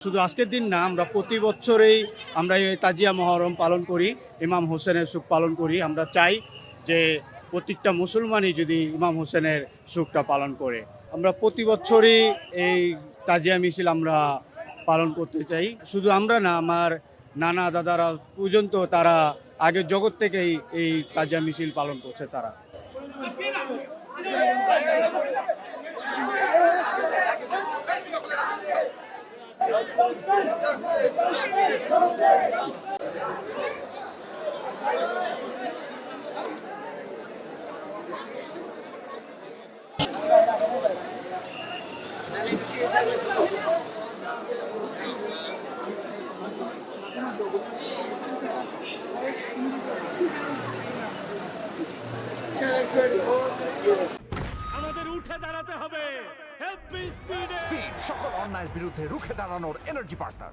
শুধু আজকের দিন না, আমরা প্রতি বছরেই আমরা এই তাজিয়া মহরম পালন করি, ইমাম হোসেনের সুখ পালন করি। আমরা চাই যে প্রত্যেকটা মুসলমানই যদি ইমাম হোসেনের সুখটা পালন করে। আমরা প্রতি বছরই এই তাজিয়া মিছিল আমরা পালন করতে চাই। শুধু আমরা না, আমার নানা দাদারা পর্যন্ত তারা আগের জগৎ থেকেই এই তাজিয়া মিছিল পালন করছে তারা। আমাদের উঠে দাঁড়াতে হবে। স্পিড সকল অন্যায়ের বিরুদ্ধে রুখে দাঁড়ানোর এনার্জি পার্টনার।